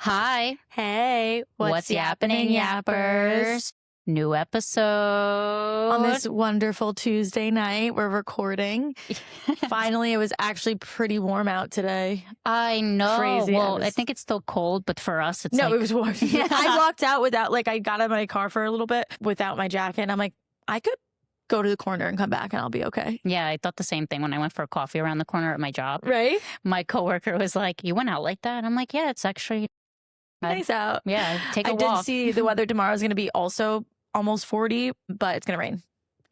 Hi. Hey, what's Yappening, Yappers? New episode. On this wonderful Tuesday night, we're recording. Finally, it was actually pretty warm out today. I know. Crazy. Well, I think it's still cold, but for us, it's it was warm. I walked out without, I got out of my car for a little bit without my jacket. And I'm like, I could go to the corner and come back and I'll be okay. Yeah, I thought the same thing when I went for a coffee around the corner at my job. Right? My coworker was like, you went out like that? I'm like, yeah, it's actually nice out. Yeah, take a walk. I did see the weather tomorrow is going to be also almost 40, but it's going to rain.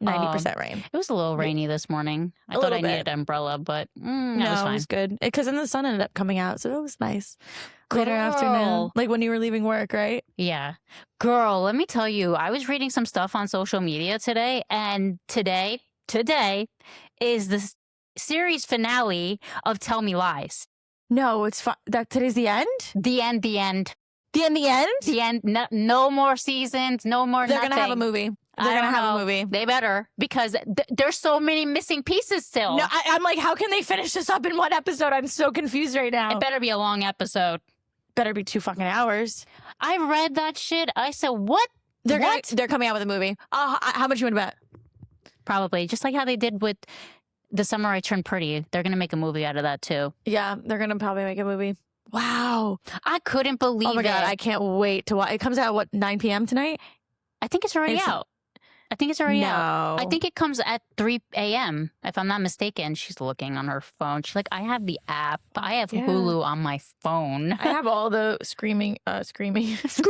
90% rain. It was a little rainy this morning. I thought I needed an umbrella, but no, was fine. It was good. Because then the sun ended up coming out, so it was nice. Later afternoon. Like when you were leaving work, right? Yeah. Girl, let me tell you, I was reading some stuff on social media today, and today is the series finale of Tell Me Lies. No, it's today's the end? The end. The end? The end. No more seasons, no more They're nothing. They're going to have a movie. They're going to have a movie. They better, because there's so many missing pieces still. No, I'm like, how can they finish this up in one episode? I'm so confused right now. It better be a long episode. Better be 2 fucking hours. I read that shit. I said, what? They're coming out with a movie. How much you want to bet? Probably. Just like how they did with The Summer I Turned Pretty. They're going to make a movie out of that too. Yeah, they're going to probably make a movie. Wow. I couldn't believe it. Oh my God, I can't wait to watch. It comes out, 9 p.m. tonight? I think it's already out. I think it's already out. I think it comes at 3 a.m. if I'm not mistaken. She's looking on her phone. She's like, I have the app. I have Hulu on my phone. I have all the the screaming apps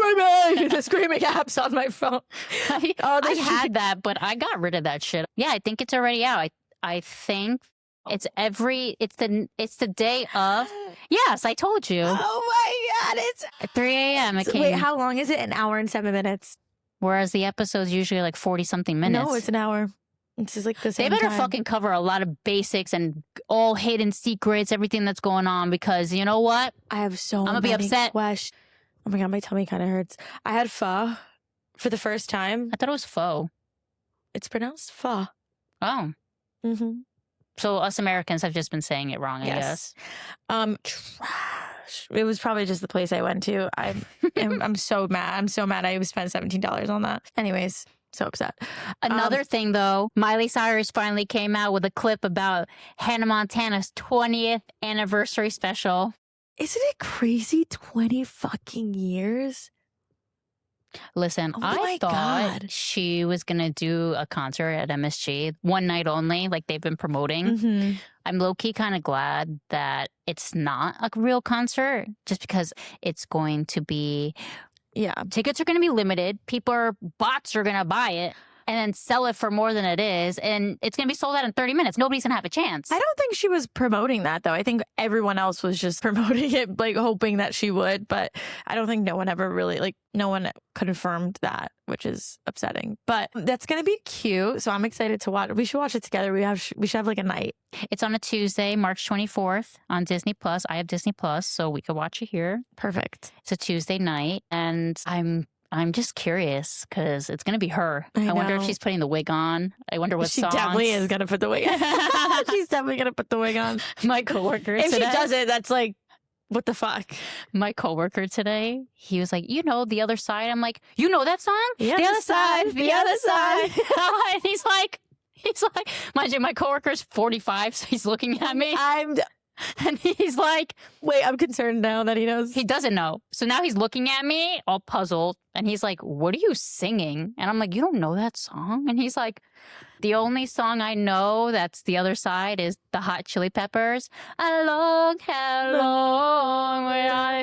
on my phone. I had that, but I got rid of that shit. Yeah, I think it's already out. I think it's the day of. Yes, I told you. Oh my God, it's at 3 a.m. It came. Wait, how long is it? An hour and 7 minutes. Whereas the episode's usually like 40-something minutes. No, it's an hour. It's just like the same They better time. fucking cover a lot of basics and all hidden secrets, everything that's going on, because you know what? I have I'm gonna be upset. Oh my God, my tummy kind of hurts. I had pho for the first time. I thought it was pho. It's pronounced pho. Oh. Mm-hmm. So us Americans have just been saying it wrong, I guess. Trash. It was probably just the place I went to. I'm so mad. I'm so mad I spent $17 on that. Anyways, so upset. Another thing, though, Miley Cyrus finally came out with a clip about Hannah Montana's 20th anniversary special. Isn't it crazy? 20 fucking years? Listen, I thought she was going to do a concert at MSG one night only, like they've been promoting. Mm-hmm. I'm low-key kind of glad that it's not a real concert, just because it's going to be... Yeah. Tickets are going to be limited. Bots are going to buy it and then sell it for more than it is. And it's going to be sold out in 30 minutes. Nobody's going to have a chance. I don't think she was promoting that, though. I think everyone else was just promoting it, like hoping that she would. But I don't think no one ever really, no one confirmed that, which is upsetting. But that's going to be cute. So I'm excited to watch. We should watch it together. We should have like a night. It's on a Tuesday, March 24th on Disney Plus. I have Disney Plus, so we could watch it here. Perfect. It's a Tuesday night, and I'm just curious because it's going to be her. I wonder if she's putting the wig on. I wonder what songs. She definitely is going to put the wig on. She's definitely going to put the wig on. My coworker If she does it, that's like, what the fuck? My coworker today, he was like, you know, The Other Side. I'm like, you know that song? The other side. The other side. And he's like, mind you, my coworker's 45, so he's looking at me. And he's like, wait, I'm concerned now that he knows. He doesn't know. So now he's looking at me all puzzled. And he's like, what are you singing? And I'm like, you don't know that song? And he's like, the only song I know that's The Other Side is the Hot Chili Peppers. How long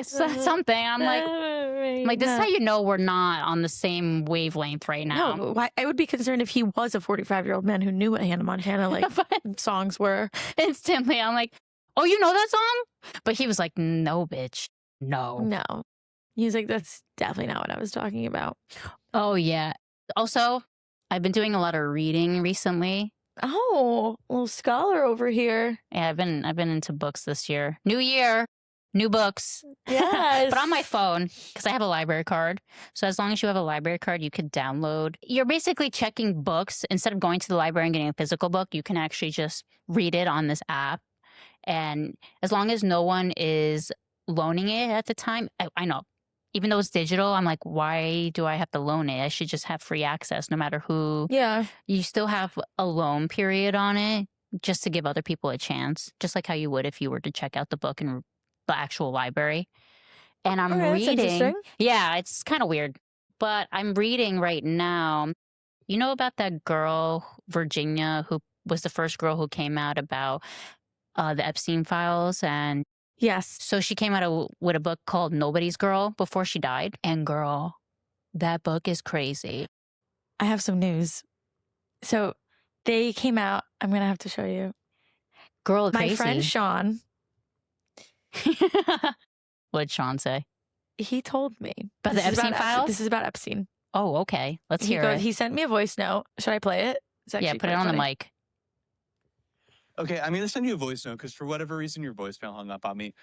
something. I'm like, this is how you know we're not on the same wavelength right now. No, I would be concerned if he was a 45-year-old man who knew what Hannah Montana songs were. Instantly, I'm like, oh, you know that song? But he was like, no, bitch. No. He was like, that's definitely not what I was talking about. Oh, yeah. Also, I've been doing a lot of reading recently. Oh, a little scholar over here. Yeah, I've been into books this year. New year, new books. Yes. But on my phone, because I have a library card. So as long as you have a library card, you could download. You're basically checking books. Instead of going to the library and getting a physical book, you can actually just read it on this app. And as long as no one is loaning it at the time. I know. Even though it's digital, I'm like, why do I have to loan it? I should just have free access no matter who. Yeah. You still have a loan period on it just to give other people a chance, just like how you would if you were to check out the book in the actual library. And I'm Okay, that's reading. interesting. Yeah, it's kind of weird. But I'm reading right now. You know about that girl, Virginia, who was the first girl who came out about the Epstein files? And Yes. so she came out with a book called Nobody's Girl before she died. And girl, that book is crazy. I have some news. So they came out. I'm going to have to show you. Girl, My crazy. friend Sean. What'd Sean say? He told me. About the Epstein files? This is about Epstein. Oh, okay. Let's hear it. He sent me a voice note. Should I play it? Yeah, put it on the mic. Okay, I'm going to send you a voice note because for whatever reason, your voicemail hung up on me.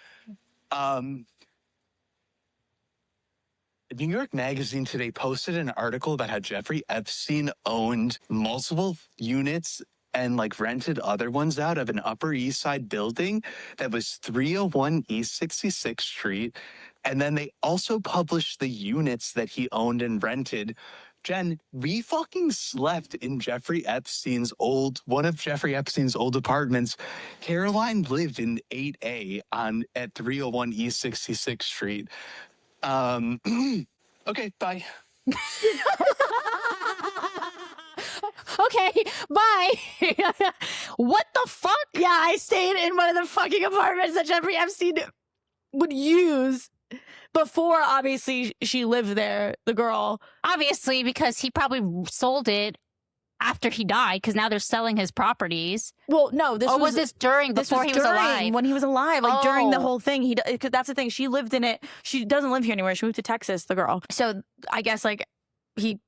New York Magazine today posted an article about how Jeffrey Epstein owned multiple units and like rented other ones out of an Upper East Side building that was 301 East 66th Street. And then they also published the units that he owned and rented. Jen, we fucking slept in one of Jeffrey Epstein's old apartments. Caroline lived in 8A at 301 East 66th Street. Okay, bye. Okay, bye. What the fuck? Yeah, I stayed in one of the fucking apartments that Jeffrey Epstein would use before, obviously, she lived there, the girl. Obviously, because he probably sold it after he died, because now they're selling his properties. Well, no, this was this during, before he was alive? When he was alive, like during the whole thing. That's the thing. She lived in it. She doesn't live here anymore. She moved to Texas, the girl. So I guess like he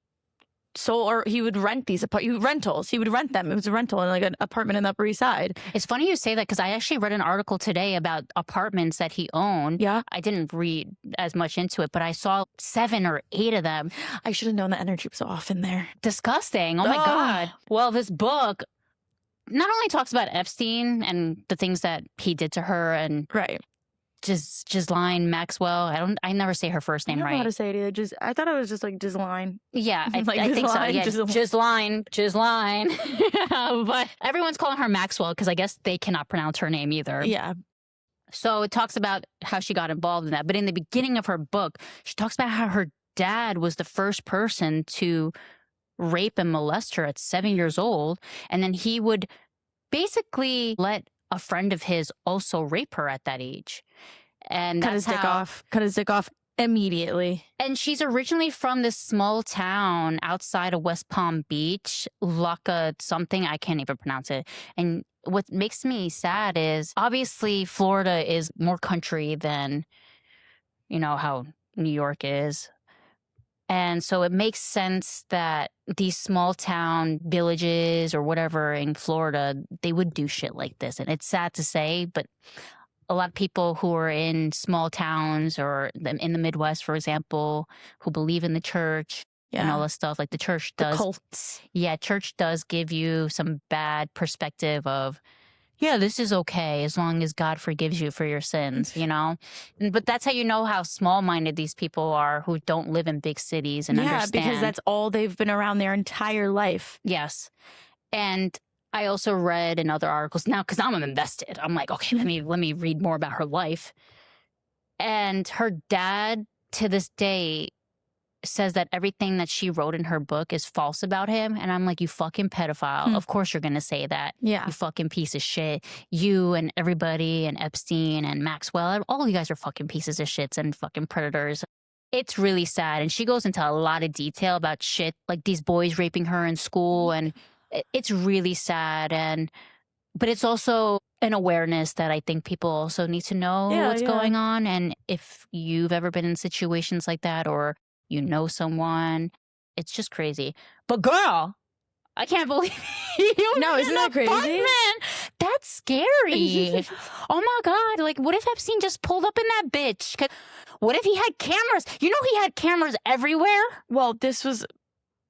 sold, or he would rent these rentals. He would rent them. It was a rental in like an apartment in the Upper East Side. It's funny you say that because I actually read an article today about apartments that he owned. Yeah. I didn't read as much into it, but I saw 7 or 8 of them. I should have known the energy was off in there. Disgusting. Oh my God. Well, this book not only talks about Epstein and the things that he did to her and right. Ghislaine Maxwell. I never say her first name right. I don't know how to say it either. I thought it was just like Ghislaine. Yeah, I like think so. Yeah, Ghislaine. But everyone's calling her Maxwell because I guess they cannot pronounce her name either. Yeah. So it talks about how she got involved in that. But in the beginning of her book, she talks about how her dad was the first person to rape and molest her at 7 years old. And then he would basically let a friend of his also rape her at that age. And cut his dick off immediately. And she's originally from this small town outside of West Palm Beach, Laka something, I can't even pronounce it. And what makes me sad is obviously Florida is more country than, you know, how New York is. And so it makes sense that these small town villages or whatever in Florida, they would do shit like this. And it's sad to say, but a lot of people who are in small towns or in the Midwest, for example, who believe in the church and all this stuff, like the church does. The cults. Yeah, church does give you some bad perspective of, yeah, this is okay as long as God forgives you for your sins, you know? But that's how you know how small-minded these people are who don't live in big cities and understand. Yeah, because that's all they've been around their entire life. Yes. And I also read in other articles now because I'm invested. I'm like, okay, let me read more about her life. And her dad, to this day, says that everything that she wrote in her book is false about him. And I'm like, you fucking pedophile. Of course you're going to say that. Yeah. You fucking piece of shit. You and everybody and Epstein and Maxwell, all of you guys are fucking pieces of shits and fucking predators. It's really sad. And she goes into a lot of detail about shit, like these boys raping her in school. And it's really sad. But it's also an awareness that I think people also need to know what's going on. And if you've ever been in situations like that or you know someone, it's just crazy. But girl, I can't believe you. No, isn't that crazy? Apartment. That's scary. Oh my God. Like, what if Epstein just pulled up in that bitch? What if he had cameras? You know he had cameras everywhere? Well, this was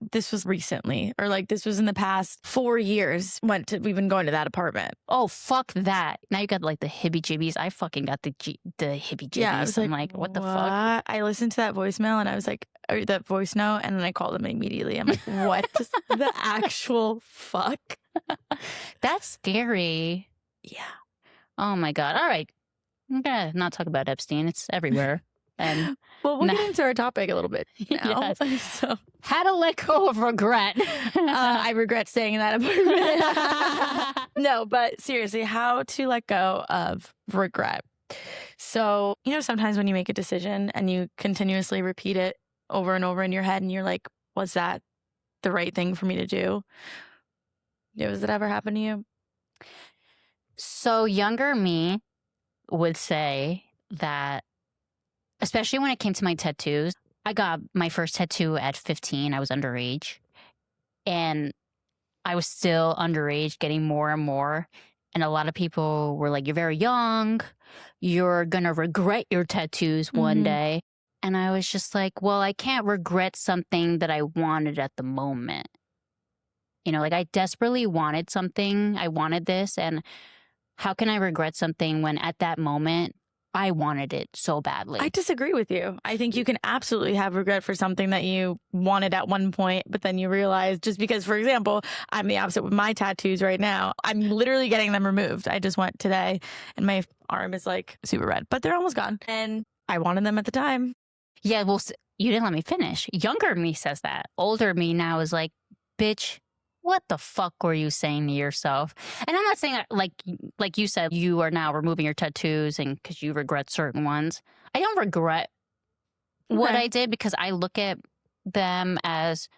this was recently, or like this was in the past 4 years. We've been going to that apartment. Oh, fuck that. Now you got like the hibby-jibbies. I fucking got the hibby-jibbies. Yeah, I was I'm like, what the fuck? I listened to that voicemail and I was like, or that voice note, and then I called him immediately. I'm like, what the actual fuck? That's scary. Yeah. Oh my God. All right. I'm gonna not talk about Epstein. It's everywhere. And well, we'll get into our topic a little bit now. Yes. So, how to let go of regret. I regret staying in that apartment. No, but seriously, how to let go of regret. So, sometimes when you make a decision and you continuously repeat it over and over in your head and you're like, was that the right thing for me to do? Has it ever happened to you? So younger me would say that, especially when it came to my tattoos, I got my first tattoo at 15. I was underage. And I was still underage, getting more and more. And a lot of people were like, you're very young. You're going to regret your tattoos one day. And I was just like, well, I can't regret something that I wanted at the moment. Like I desperately wanted something. I wanted this. And how can I regret something when at that moment I wanted it so badly? I disagree with you. I think you can absolutely have regret for something that you wanted at one point, but then you realize just because, for example, I'm the opposite with my tattoos right now. I'm literally getting them removed. I just went today and my arm is like super red, but they're almost gone. And I wanted them at the time. Yeah, well, you didn't let me finish. Younger me says that. Older me now is like, bitch, what the fuck were you saying to yourself? And I'm not saying like you said, you are now removing your tattoos and because you regret certain ones. I don't regret what I did because I look at them as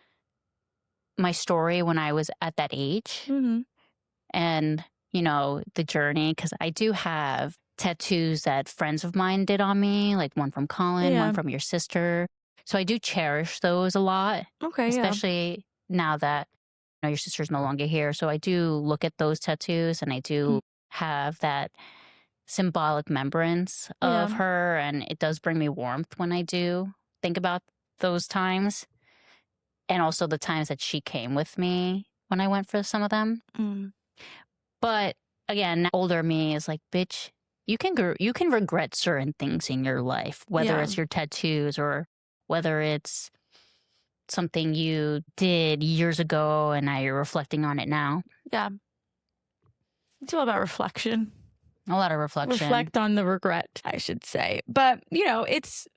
my story when I was at that age. And, the journey, because I do have tattoos that friends of mine did on me, like one from Colin, one from your sister. So I do cherish those a lot. Okay, especially now that your sister's no longer here. So I do look at those tattoos and I do have that symbolic remembrance of her. And it does bring me warmth when I do think about those times. And also the times that she came with me when I went for some of them. But again, older me is like, bitch, you can regret certain things in your life, whether it's your tattoos or whether it's something you did years ago and now you're reflecting on it now. Yeah. It's all about reflection. A lot of reflection. Reflect on the regret, I should say. But, it's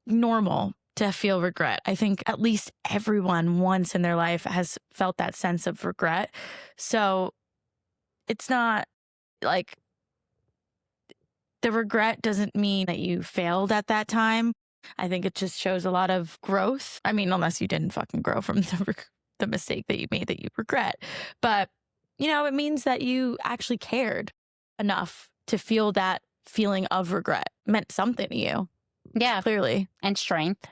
normal to feel regret. I think at least everyone once in their life has felt that sense of regret. So it's not like the regret doesn't mean that you failed at that time. I think it just shows a lot of growth. I mean, unless you didn't fucking grow from the mistake that you made that you regret. But, it means that you actually cared enough to feel that feeling of regret. It meant something to you. Yeah. Clearly. And strength.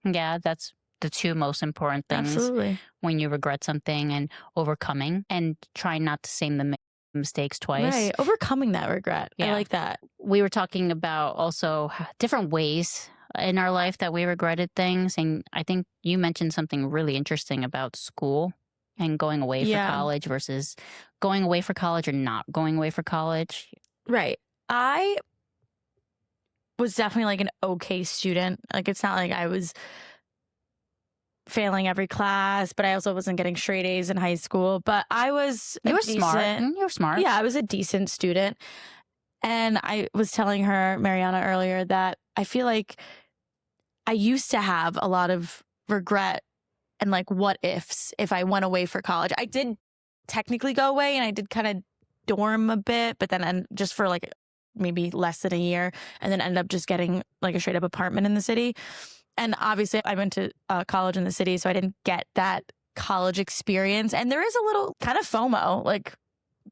Yeah, that's the two most important things. Absolutely. When you regret something and overcoming and trying not to same the mistakes twice. Right. Overcoming that regret. Yeah. I like that. We were talking about also different ways in our life that we regretted things. And I think you mentioned something really interesting about school and going away for college versus going away for college or not going away for college. Right. I was definitely like an okay student. Like it's not like I was failing every class, but I also wasn't getting straight A's in high school. But I was smart. You were smart. Yeah, I was a decent student. And I was telling her, Mariana, earlier that I feel like I used to have a lot of regret and like what ifs if I went away for college. I did technically go away and I did kind of dorm a bit, but then just for like maybe less than a year and then ended up just getting like a straight up apartment in the city. And obviously I went to college in the city, so I didn't get that college experience. And there is a little kind of FOMO, like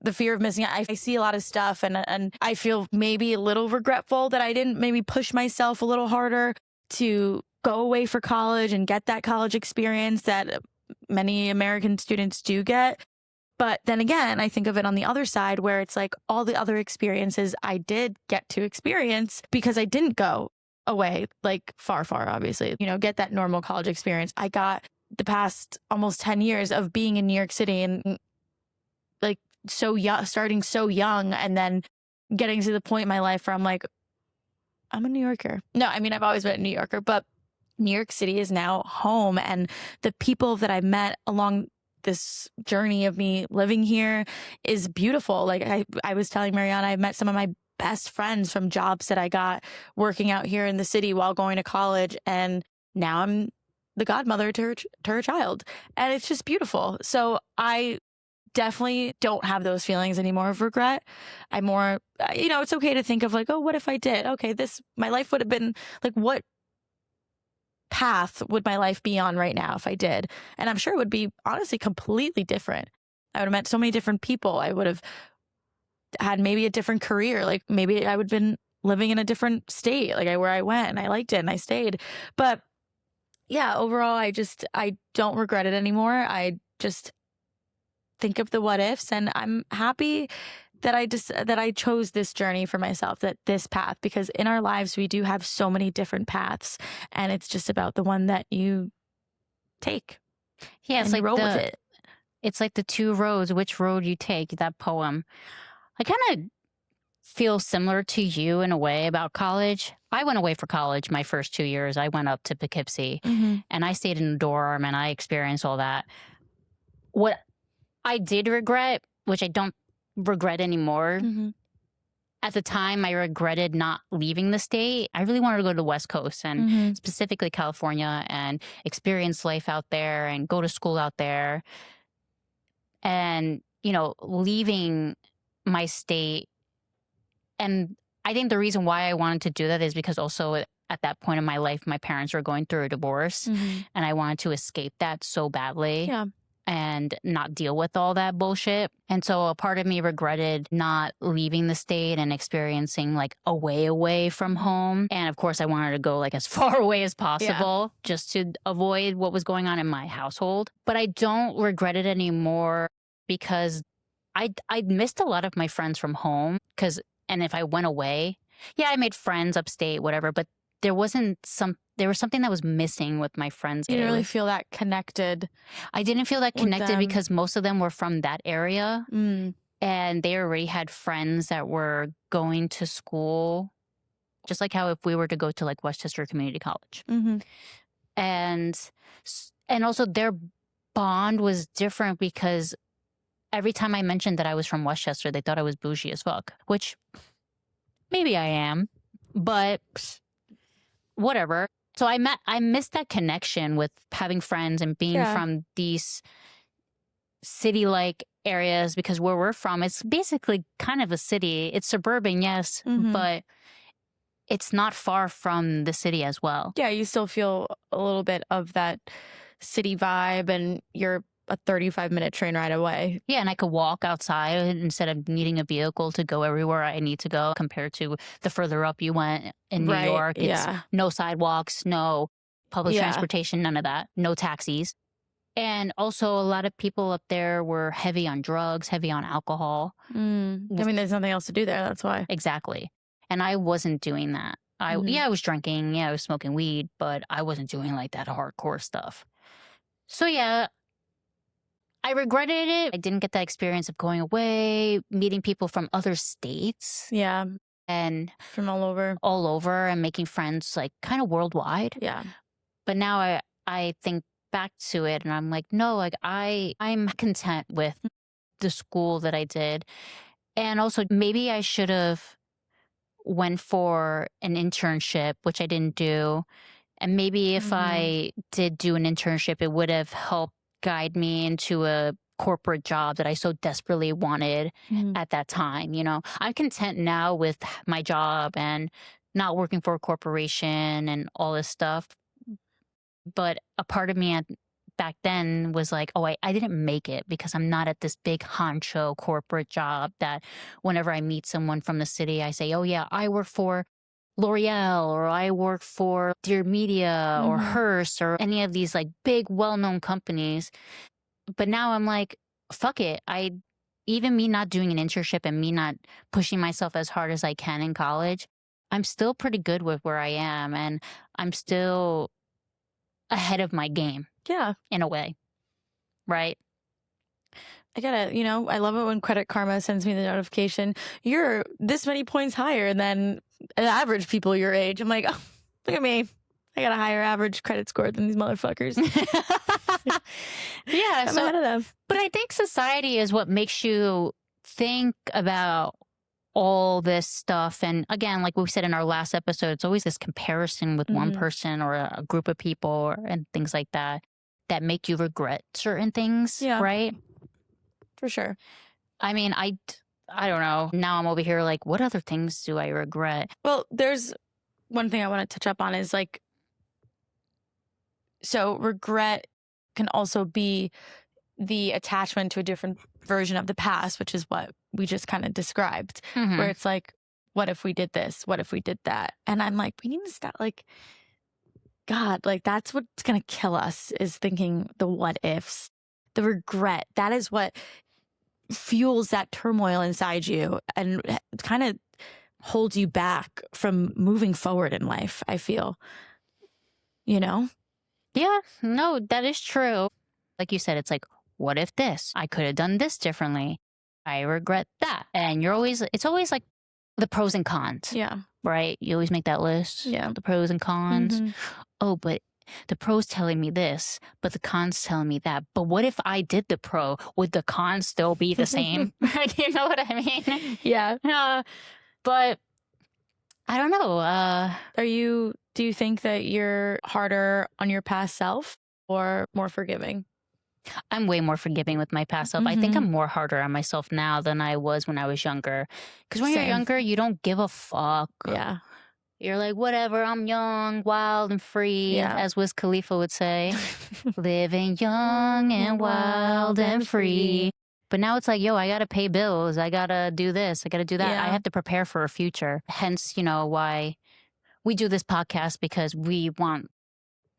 the fear of missing out. I see a lot of stuff and I feel maybe a little regretful that I didn't maybe push myself a little harder to go away for college and get that college experience that many American students do get. But then again, I think of it on the other side where it's like all the other experiences I did get to experience because I didn't go away like far, obviously, get that normal college experience. I got the past almost 10 years of being in New York City and like so young, starting so young, and then getting to the point in my life where I'm like, I'm a New Yorker. No, I mean, I've always been a New Yorker, but New York City is now home. And the people that I met along this journey of me living here is beautiful. Like I was telling Mariana, I met some of my best friends from jobs that I got working out here in the city while going to college. And now I'm the godmother to her child. And it's just beautiful. So I definitely don't have those feelings anymore of regret. I'm more, it's okay to think of like, oh, what if I did? Okay, my life would have been like, what path would my life be on right now if I did? And I'm sure it would be honestly completely different. I would have met so many different people. I would have had maybe a different career. Like maybe I would have been living in a different state, like where I went and I liked it and I stayed. But yeah, overall, I don't regret it anymore. I just think of the what ifs, and I'm happy that I chose this journey for myself, this path, because in our lives we do have so many different paths, and it's just about the one that you take. Yeah, it's and like you roll with it. It's like the two roads, which road you take, that poem. I kind of feel similar to you in a way about college. I went away for college my first 2 years. I went up to Poughkeepsie and I stayed in a dorm and I experienced all that. What I did regret, which I don't regret anymore, at the time I regretted not leaving the state. I really wanted to go to the West Coast and specifically California and experience life out there and go to school out there. And, leaving my state. And I think the reason why I wanted to do that is because also at that point in my life, my parents were going through a divorce and I wanted to escape that so badly. Yeah. And not deal with all that bullshit. And so a part of me regretted not leaving the state and experiencing like away from home. And of course I wanted to go like as far away as possible just to avoid what was going on in my household. But I don't regret it anymore because I missed a lot of my friends from home and if I went away, I made friends upstate, whatever, but there was something that was missing with my friends. You didn't really feel that connected. I didn't feel that connected because most of them were from that area and they already had friends that were going to school, just like how if we were to go to like Westchester Community College. And also their bond was different because every time I mentioned that I was from Westchester, they thought I was bougie as fuck, which maybe I am, but whatever. So I missed that connection with having friends and being from these city-like areas because where we're from, it's basically kind of a city. It's suburban, yes, but it's not far from the city as well. Yeah, you still feel a little bit of that city vibe and you're a 35-minute train ride away. Yeah, and I could walk outside instead of needing a vehicle to go everywhere I need to go compared to the further up you went in New York. It's no sidewalks, no public transportation, none of that, no taxis. And also a lot of people up there were heavy on drugs, heavy on alcohol. I mean, there's nothing else to do there, that's why. Exactly. And I wasn't doing that. I was drinking, I was smoking weed, but I wasn't doing like that hardcore stuff. So I regretted it. I didn't get that experience of going away, meeting people from other states. Yeah. And from all over and making friends like kind of worldwide. Yeah. But now I think back to it and I'm like, no, like I'm content with the school that I did. And also maybe I should have went for an internship, which I didn't do. And maybe if I did do an internship, it would have helped guide me into a corporate job that I so desperately wanted at that time. I'm content now with my job and not working for a corporation and all this stuff. But a part of me back then was like, oh, I didn't make it because I'm not at this big honcho corporate job that whenever I meet someone from the city, I say, oh yeah, I work for L'Oreal or I work for Dear Media or Hearst or any of these like big well-known companies. But now I'm like, fuck it. Even me not doing an internship and me not pushing myself as hard as I can in college, I'm still pretty good with where I am. And I'm still ahead of my game. Yeah. In a way. Right? I gotta, I love it when Credit Karma sends me the notification. You're this many points higher than average people your age. I'm like, oh, look at me. I got a higher average credit score than these motherfuckers. Yeah. I'm ahead of them. But I think society is what makes you think about all this stuff. And again, like we said in our last episode, it's always this comparison with one person or a group of people and things like that make you regret certain things. Yeah. Right? For sure. I mean, I don't know. Now I'm over here like, what other things do I regret? Well, there's one thing I want to touch up on is like, so regret can also be the attachment to a different version of the past, which is what we just kind of described, where it's like, what if we did this? What if we did that? And I'm like, we need to stop, like, God, like that's what's going to kill us is thinking the what ifs, the regret. That is what fuels that turmoil inside you and kind of holds you back from moving forward in life, I feel, Yeah, no, that is true. Like you said, it's like, what if this? I could have done this differently. I regret that. And it's always like the pros and cons. Yeah. Right? You always make that list. Yeah. The pros and cons. Oh, but the pro's telling me this, but the con's telling me that. But what if I did the pro? Would the con still be the same? You know what I mean? Yeah. But I don't know. Do you think that you're harder on your past self or more forgiving? I'm way more forgiving with my past self. I think I'm more harder on myself now than I was when I was younger. Because when you're younger, you don't give a fuck. Yeah. You're like, whatever, I'm young, wild, and free, as Wiz Khalifa would say. Living young and wild and free. But now it's like, yo, I got to pay bills. I got to do this. I got to do that. Yeah. I have to prepare for a future. Hence, why we do this podcast, because we want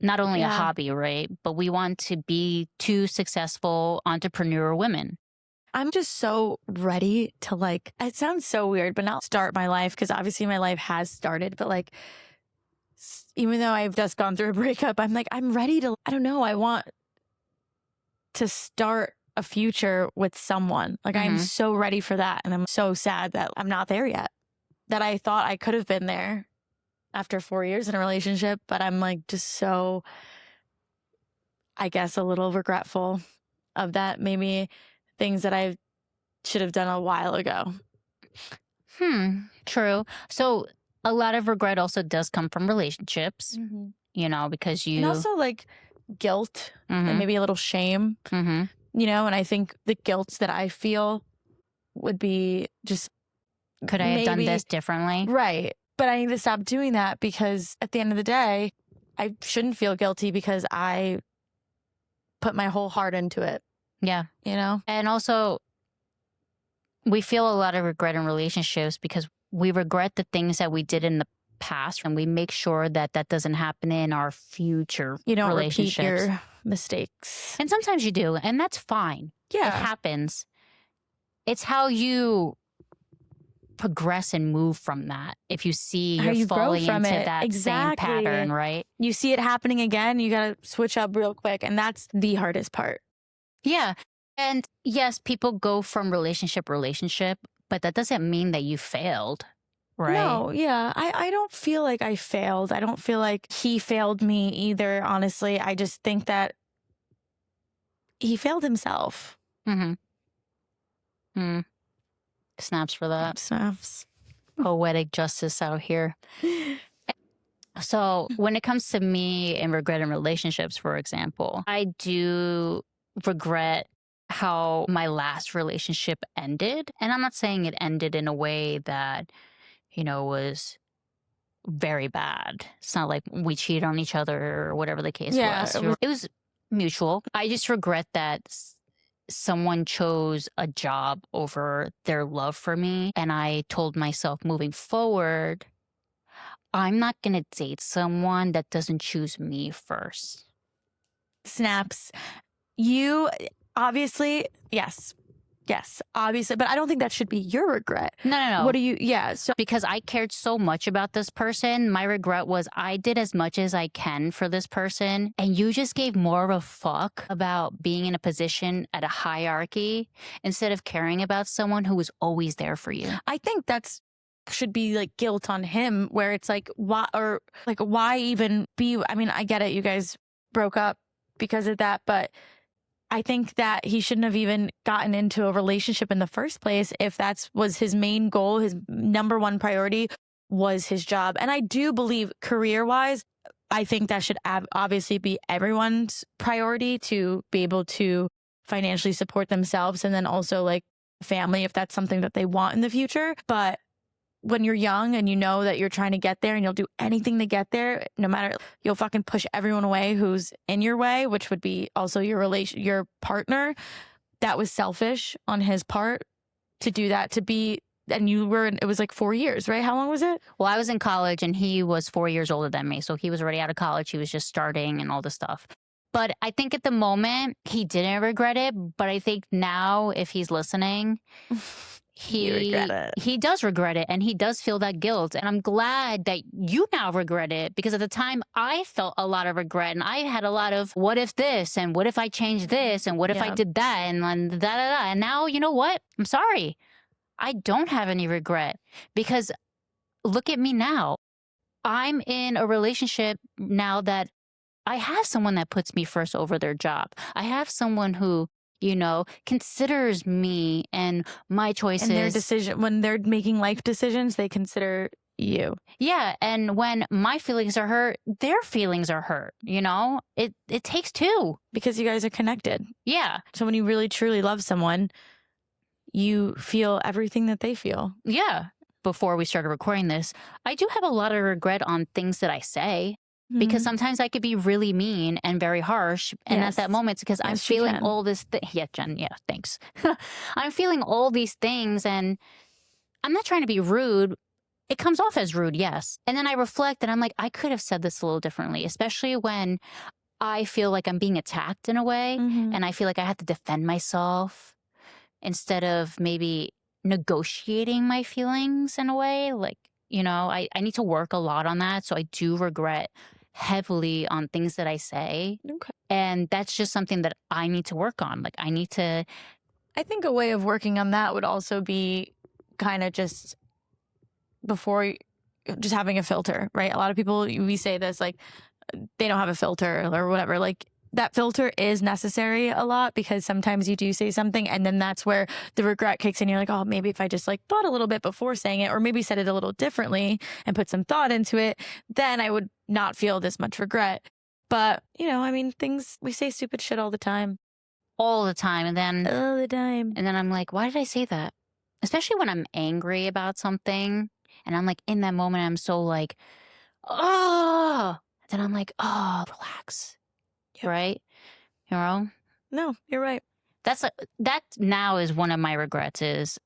not only a hobby, right? But we want to be two successful entrepreneur women. I'm just so ready to it sounds so weird, but not start my life, because obviously my life has started. But even though I've just gone through a breakup, I'm ready to, I don't know, I want to start a future with someone. I'm so ready for that. And I'm so sad that I'm not there yet, that I thought I could have been there after 4 years in a relationship. But I'm just so, I guess, a little regretful of that. Maybe things that I should have done a while ago. True. So a lot of regret also does come from relationships, because you... And also guilt and maybe a little shame, and I think the guilt that I feel would be just... Could I have done this differently? Right. But I need to stop doing that, because at the end of the day, I shouldn't feel guilty because I put my whole heart into it. Yeah. And also, we feel a lot of regret in relationships because we regret the things that we did in the past, and we make sure that doesn't happen in our future You don't relationships. repeat your mistakes. And sometimes you do, and that's fine. Yeah. It happens. It's how you progress and move from that. If you see you're falling into that same pattern, right? You see it happening again, you got to switch up real quick. And that's the hardest part. Yeah. And yes, people go from relationship, but that doesn't mean that you failed, right? No, yeah. I don't feel like I failed. I don't feel like he failed me either, honestly. I just think that he failed himself. Snaps for that. Snaps. Poetic justice out here. So when it comes to me and regret in relationships, for example, I do regret how my last relationship ended. And I'm not saying it ended in a way that, was very bad. It's not like we cheated on each other or whatever the case was. It was mutual. I just regret that someone chose a job over their love for me. And I told myself moving forward, I'm not going to date someone that doesn't choose me first. Snaps. You obviously, yes, Yes, obviously. But I don't think that should be your regret. No. What do you, so Because I cared so much about this person, my regret was I did as much as I can for this person. And you just gave more of a fuck about being in a position at a hierarchy instead of caring about someone who was always there for you. I think that's should be like guilt on him, where it's like, why even be, I mean, I get it. You guys broke up because of that, but I think that he shouldn't have even gotten into a relationship in the first place if that was his main goal. His number one priority was his job. And I do believe career-wise, I think that should obviously be everyone's priority, to be able to financially support themselves and then also like family if that's something that they want in the future. But when you're young and you know that you're trying to get there and you'll do anything to get there, no matter, you'll fucking push everyone away who's in your way, which would be also your partner. That was selfish on his part to do that, and it was like 4 years, right? How long was it? Well, I was in college and he was 4 years older than me. So he was already out of college. He was just starting and all this stuff. But I think at the moment he didn't regret it. But I think now if he's listening, he does regret it, and he does feel that guilt. And I'm glad that you now regret it, because at the time I felt a lot of regret and I had a lot of what if this and what if I changed this and what if I did that and da da da. And now, you know what? I'm sorry. I don't have any regret, because look at me now. I'm in a relationship now that I have someone that puts me first over their job. I have someone who, considers me and my choices. And their decision, when they're making life decisions, they consider you. Yeah. And when my feelings are hurt, their feelings are hurt. It takes two. Because you guys are connected. Yeah. So when you really truly love someone, you feel everything that they feel. Yeah. Before we started recording this, I do have a lot of regret on things that I say. Because sometimes I could be really mean and very harsh. And at that moment, it's because I'm feeling all this. Yeah, Jen. Yeah, thanks. I'm feeling all these things, and I'm not trying to be rude. It comes off as rude, yes. And then I reflect and I'm like, I could have said this a little differently, especially when I feel like I'm being attacked in a way. And I feel like I have to defend myself instead of maybe negotiating my feelings in a way. Like, I need to work a lot on that. So I do regret heavily on things that I say. Okay. And that's just something that I need to work on. Like, I think a way of working on that would also be kind of just having a filter, right? A lot of people, we say this, like, they don't have a filter or whatever. Like, that filter is necessary a lot, because sometimes you do say something and then that's where the regret kicks in. You're like, oh, maybe if I just like thought a little bit before saying it, or maybe said it a little differently and put some thought into it, then I would not feel this much regret. But, we say stupid shit all the time. All the time. And then all the time. And then I'm like, why did I say that? Especially when I'm angry about something and I'm like, in that moment, I'm so like, oh, then I'm like, oh, relax. Yep. Right? No, you're right. That now is one of my regrets, is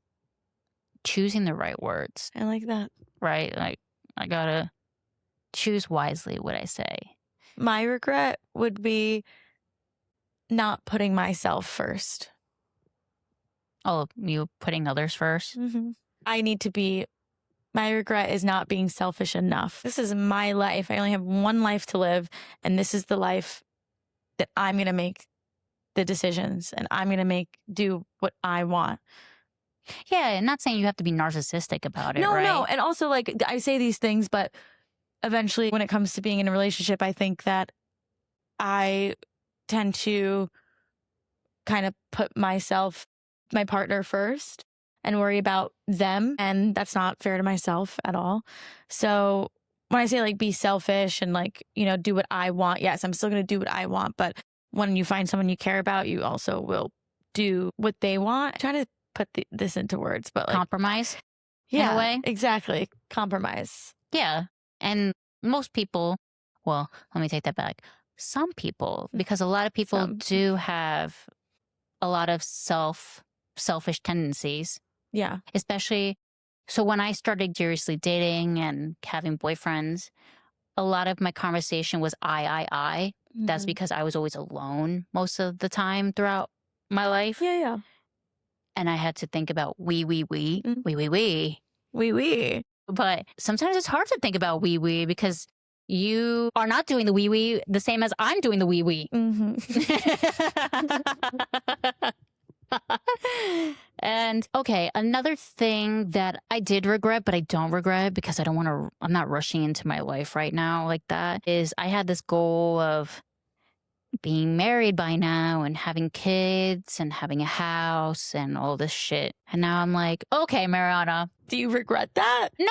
choosing the right words. I like that. Right? Like, I gotta choose wisely what I say. My regret would be not putting myself first. Oh, you putting others first? My regret is not being selfish enough. This is my life. I only have one life to live, and this is the life that I'm going to make the decisions, and I'm going to do what I want. Yeah, and not saying you have to be narcissistic about it, no, right? No, and also, like, I say these things, but eventually when it comes to being in a relationship, I think that I tend to kind of put my partner first and worry about them, and that's not fair to myself at all. So when I say like be selfish and like, do what I want, yes, I'm still going to do what I want. But when you find someone you care about, you also will do what they want. I'm trying to put this into words, but like compromise. Yeah, in a way. Exactly. Compromise. Yeah. And most people, well, let me take that back. Some people, because a lot of people do have a lot of selfish tendencies. Yeah. Especially, so when I started seriously dating and having boyfriends, a lot of my conversation was I. That's because I was always alone most of the time throughout my life. Yeah. and I had to think about we. But sometimes it's hard to think about we because you are not doing the we the same as I'm doing the we. And okay, another thing that I did regret, but I don't regret because I'm not rushing into my life right now like that, is I had this goal of being married by now and having kids and having a house and all this shit. And now I'm like, okay, Mariana. Do you regret that? No,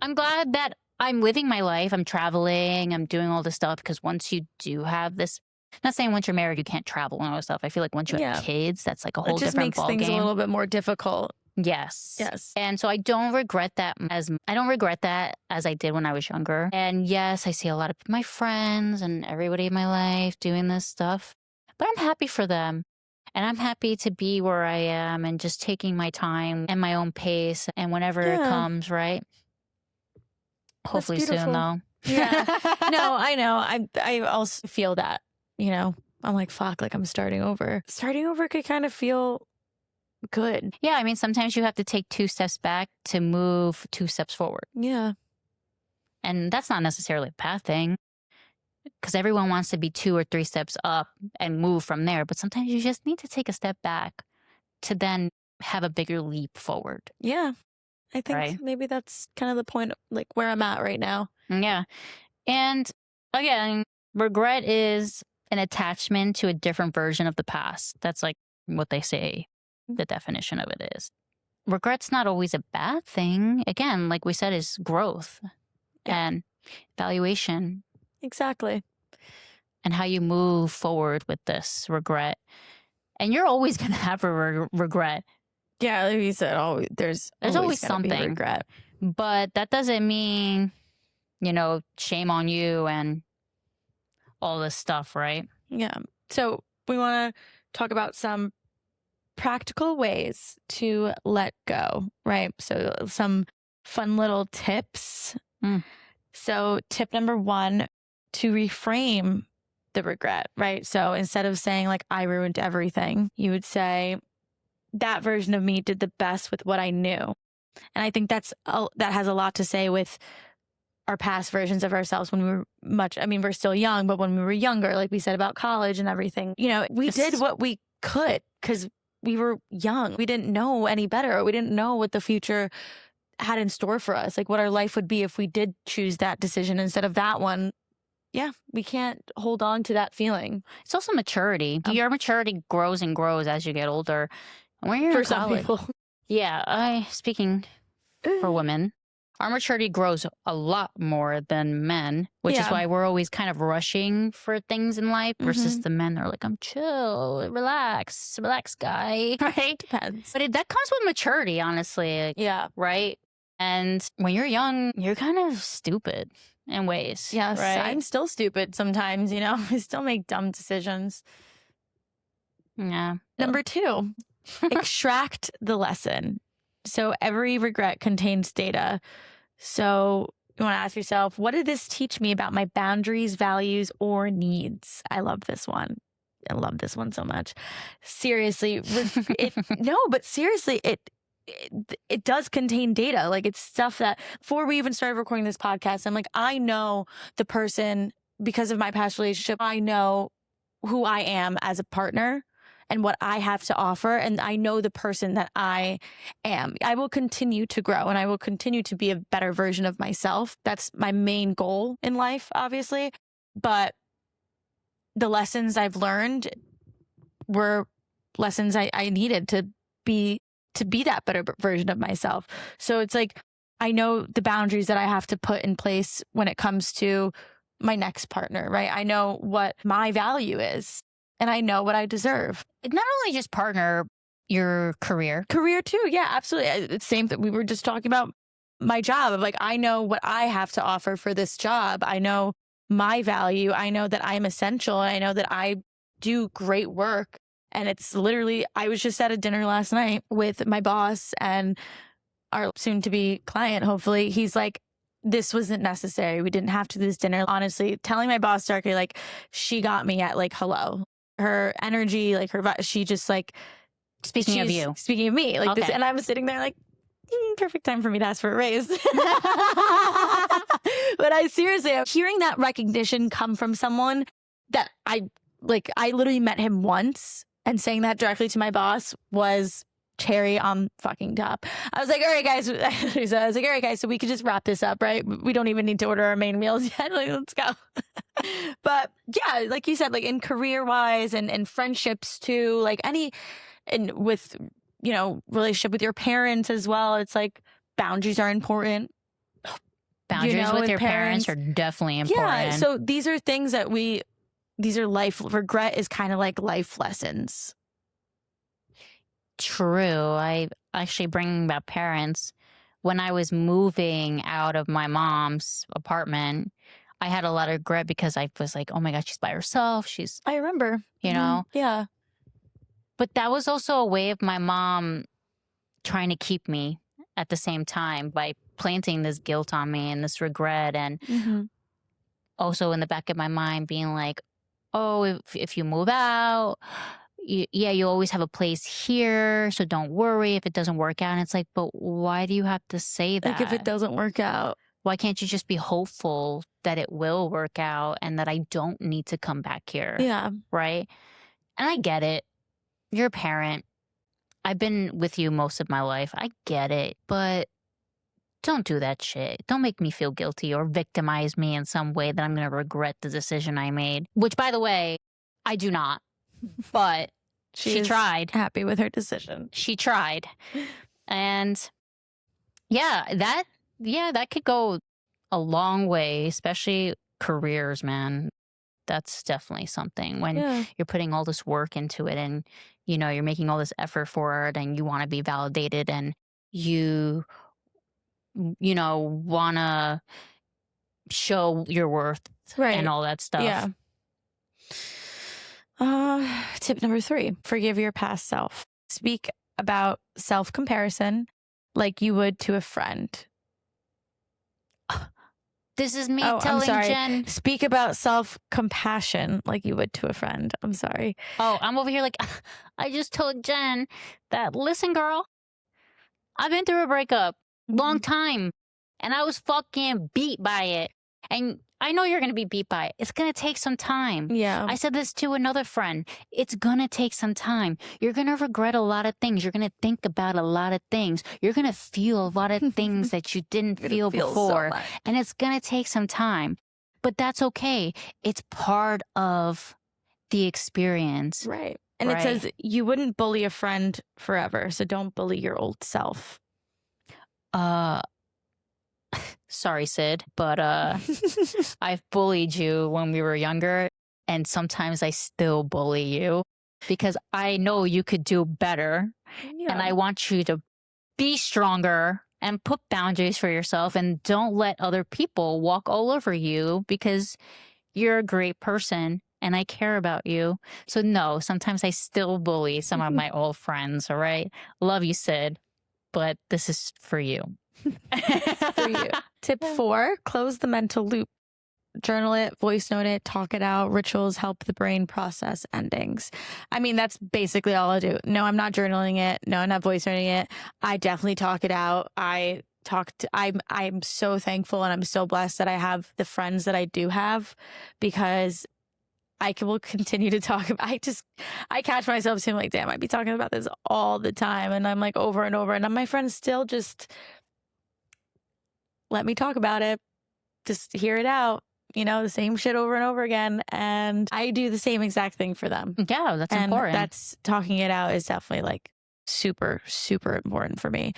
I'm glad that I'm living my life. I'm traveling. I'm doing all this stuff because once you do have this, not saying once you're married, you can't travel and all this stuff. I feel like once you have kids, that's like a whole different ballgame. It just makes things a little bit more difficult. Yes. And so I don't regret that as I did when I was younger. And yes, I see a lot of my friends and everybody in my life doing this stuff, but I'm happy for them. And I'm happy to be where I am and just taking my time and my own pace and whenever it comes, right? Hopefully soon though. Yeah. No, I know. I also feel that, you know, I'm like, fuck, like I'm starting over. Starting over could kind of feel good. Yeah, I mean, sometimes you have to take 2 steps back to move 2 steps forward. Yeah. And that's not necessarily a bad thing because everyone wants to be 2 or 3 steps up and move from there. But sometimes you just need to take a step back to then have a bigger leap forward. Yeah. I think maybe that's kind of the point, like where I'm at right now. Yeah. And again, regret is an attachment to a different version of the past. That's like what they say the definition of it is. Regret's not always a bad thing. Again, like we said, is growth and evaluation. Exactly. And how you move forward with this regret. And you're always going to have a regret. Yeah, like you said, there's always something. Regret. But that doesn't mean, you know, shame on you and all this stuff, right? Yeah. So we want to talk about some practical ways to let go, right? So some fun little tips. So tip number 1, to reframe the regret, right? So instead of saying like, I ruined everything, you would say, that version of me did the best with what I knew. And I think that has a lot to say with our past versions of ourselves when we were we're still young, but when we were younger, like we said about college and everything, you know, we did what we could because we were young. We didn't know any better. We didn't know what the future had in store for us, like what our life would be if we did choose that decision instead of that one. Yeah, we can't hold on to that feeling. It's also maturity. Your maturity grows and grows as you get older. When you're for in some college, people. Yeah, speaking for women, our maturity grows a lot more than men, which is why we're always kind of rushing for things in life versus the men are like, I'm chill, relax, guy, right? Depends. But that comes with maturity, honestly. Yeah. Right? And when you're young, you're kind of stupid in ways. Yes, right? I'm still stupid sometimes, you know. I still make dumb decisions. Yeah. Number 2, extract the lesson. So every regret contains data. So you want to ask yourself, what did this teach me about my boundaries, values, or needs? I love this one. I love this one so much. Seriously, it does contain data. Like it's stuff that before we even started recording this podcast, I'm like, I know the person because of my past relationship. I know who I am as a partner and what I have to offer. And I know the person that I am. I will continue to grow and I will continue to be a better version of myself. That's my main goal in life, obviously. But the lessons I've learned were lessons I needed to be that better version of myself. So it's like, I know the boundaries that I have to put in place when it comes to my next partner, right? I know what my value is and I know what I deserve. Not only just partner, your career. Career too. Yeah, absolutely. It's same that we were just talking about my job of like, I know what I have to offer for this job. I know my value. I know that I'm essential. I know that I do great work. And it's literally, I was just at a dinner last night with my boss and our soon to be client. Hopefully he's like, this wasn't necessary. We didn't have to do this dinner. Honestly, telling my boss directly, like she got me at like, hello, her energy, like she just like Speaking of you. Speaking of me, like this, Okay. and I'm sitting there like, perfect time for me to ask for a raise. But I seriously, hearing that recognition come from someone that I literally met him once, and saying that directly to my boss was cherry on fucking top. I was like, all right, guys. So we could just wrap this up, right? We don't even need to order our main meals yet. Like, let's go. But yeah, like you said, like in career wise and friendships too, like and with, relationship with your parents as well. It's like boundaries are important. Boundaries with your parents are definitely important. Yeah. So these are things that these are regret is kind of like life lessons. True. I actually, bringing about parents, when I was moving out of my mom's apartment, I had a lot of regret because I was like, oh my God, she's by herself. I remember. You know? Yeah. But that was also a way of my mom trying to keep me at the same time by planting this guilt on me and this regret. And also in the back of my mind being like, oh, if you move out, you always have a place here, so don't worry if it doesn't work out. And it's like, but why do you have to say that? Like if it doesn't work out, why can't you just be hopeful that it will work out and that I don't need to come back here? Yeah. Right? And I get it. You're a parent. I've been with you most of my life. I get it. But don't do that shit. Don't make me feel guilty or victimize me in some way that I'm going to regret the decision I made. Which, by the way, I do not. But she tried. Happy with her decision. She tried. And that could go a long way, especially careers, man. That's definitely something when you're putting all this work into it and, you're making all this effort for it and you want to be validated and you want to show your worth and all that stuff. Yeah. Tip number 3, forgive your past self. Speak about self-comparison like you would to a friend. This is me telling Jen. Speak about self-compassion like you would to a friend. I'm sorry. Oh, I'm over here like, I just told Jen that, listen, girl, I've been through a breakup long time and I was fucking beat by it. And I know you're going to be beat by it. It's going to take some time. Yeah. I said this to another friend. It's going to take some time. You're going to regret a lot of things. You're going to think about a lot of things. You're going to feel a lot of things that you didn't feel before. So and it's going to take some time. But that's okay. It's part of the experience. Right. And it says you wouldn't bully a friend forever. So don't bully your old self. Sorry, Sid, but I've bullied you when we were younger, and sometimes I still bully you because I know you could do better, and I want you to be stronger and put boundaries for yourself and don't let other people walk all over you because you're a great person and I care about you. So no, sometimes I still bully some of my old friends, all right? Love you, Sid, but this is for you. For you. Tip 4, close the mental loop. Journal it, voice note it, talk it out. Rituals help the brain process endings. I mean, that's basically all I do. No, I'm not journaling it. No, I'm not voice noting it. I definitely talk it out. I'm so thankful and I'm so blessed that I have the friends that I do have because will continue to talk about. I catch myself saying like, damn, I'd be talking about this all the time. And I'm like over and over. And my friends still just let me talk about it. Just hear it out. The same shit over and over again. And I do the same exact thing for them. Yeah, that's important. That's talking it out is definitely like super, super important for me.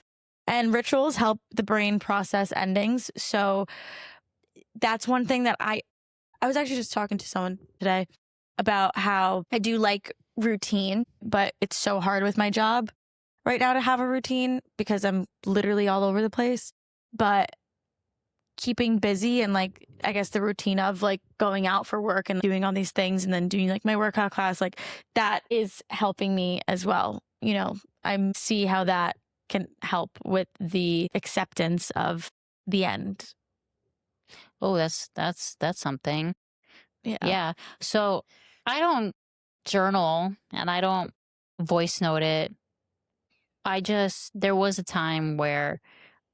And rituals help the brain process endings. So that's one thing that I was actually just talking to someone today about how I do like routine, but it's so hard with my job right now to have a routine because I'm literally all over the place. But keeping busy and like, I guess the routine of like going out for work and doing all these things and then doing like my workout class, like that is helping me as well. I see how that can help with the acceptance of the end. Oh, that's something. Yeah. So I don't journal and I don't voice note it there was a time where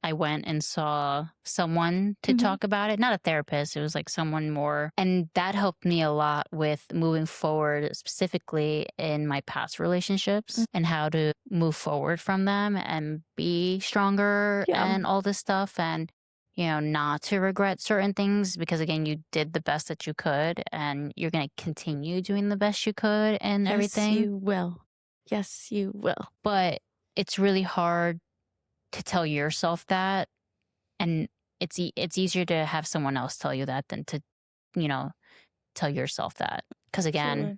I went and saw someone to Mhm. talk about it. Not a therapist. It was like someone more. And that helped me a lot with moving forward, specifically in my past relationships and how to move forward from them and be stronger Yeah. and all this stuff. And, not to regret certain things because, again, you did the best that you could and you're going to continue doing the best you could and everything. Yes, you will. Yes, you will. But it's really hard to tell yourself that, and it's easier to have someone else tell you that than to tell yourself that, because again, Absolutely.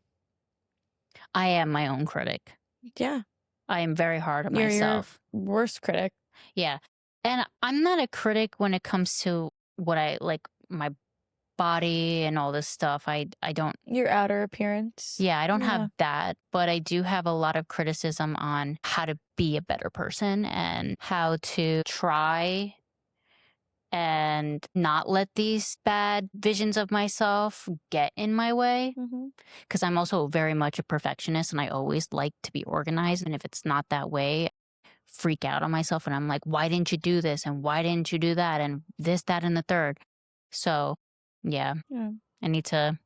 I am my own critic. Yeah. I am very hard on You're myself. your worst critic. Yeah, and I'm not a critic when it comes to what I like, my body and all this stuff. I don't. Your outer appearance. Yeah, I don't Yeah. have that, but I do have a lot of criticism on how to be a better person and how to try and not let these bad visions of myself get in my way. Mhm. Because I'm also very much a perfectionist and I always like to be organized. And if it's not that way, freak out on myself and I'm like, why didn't you do this? And why didn't you do that? And this, that, and the third. So, yeah. I need to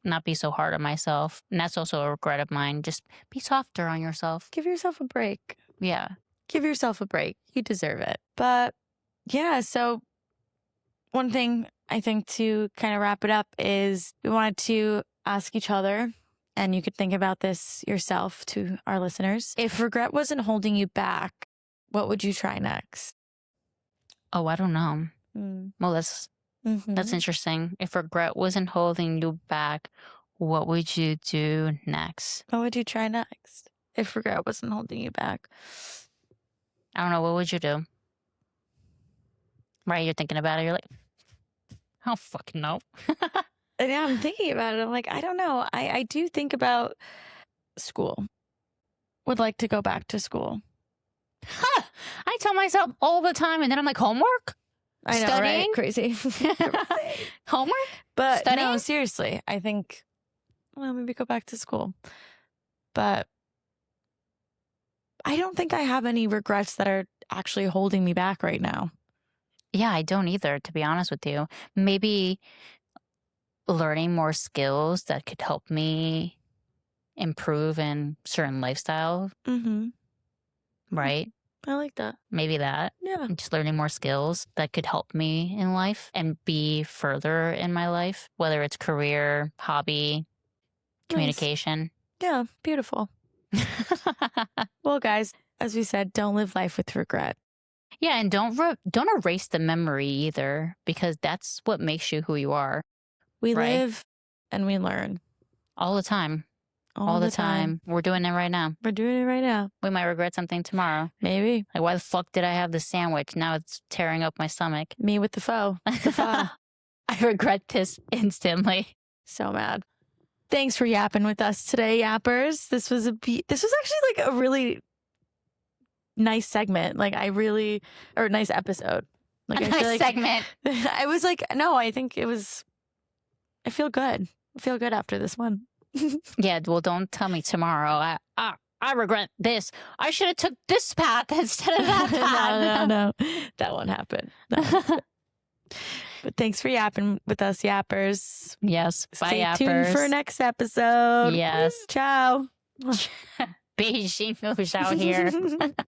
not be so hard on myself. And that's also a regret of mine. Just be softer on yourself. Give yourself a break. Yeah. Give yourself a break. You deserve it. But yeah, so one thing I think to kind of wrap it up is we wanted to ask each other, and you could think about this yourself to our listeners. If regret wasn't holding you back, what would you try next? Oh, I don't know. Well, that's interesting. If regret wasn't holding you back, what would you do next? What would you try next if regret wasn't holding you back? I don't know. What would you do? Right? You're thinking about it. You're like, I don't fucking know. And yeah, I'm thinking about it. I'm like, I don't know. I do think about school. Would like to go back to school. I tell myself all the time, and then I'm like, homework? I know, Studying? right? Crazy. Homework? But no, Studying? seriously, I think, well, maybe go back to school. But I don't think I have any regrets that are actually holding me back right now. Yeah, I don't either, to be honest with you. Maybe learning more skills that could help me improve in certain lifestyle, right? I like that. Maybe that. Yeah. Just learning more skills that could help me in life and be further in my life, whether it's career, hobby, communication. Yeah, beautiful. Well, guys, as we said, don't live life with regret. Yeah, and don't erase the memory either, because that's what makes you who you are. We right? live and we learn. All the time. All the time. We're doing it right now. We're doing it right now. We might regret something tomorrow. Maybe. Like, why the fuck did I have the sandwich? Now it's tearing up my stomach. Me with the pho. The pho. I regret this instantly. So mad. Thanks for yapping with us today, yappers. This was actually like a really nice segment. Like or nice episode. Like A nice segment. I was like, no, I think it was. I feel good. I feel good after this one. Yeah, well, don't tell me tomorrow. I regret this. I should have took this path instead of that path. No. That won't happen. But thanks for yapping with us, yappers. Yes. Bye, Stay yappers. tuned for next episode. Yes. Ciao. Beijing out here.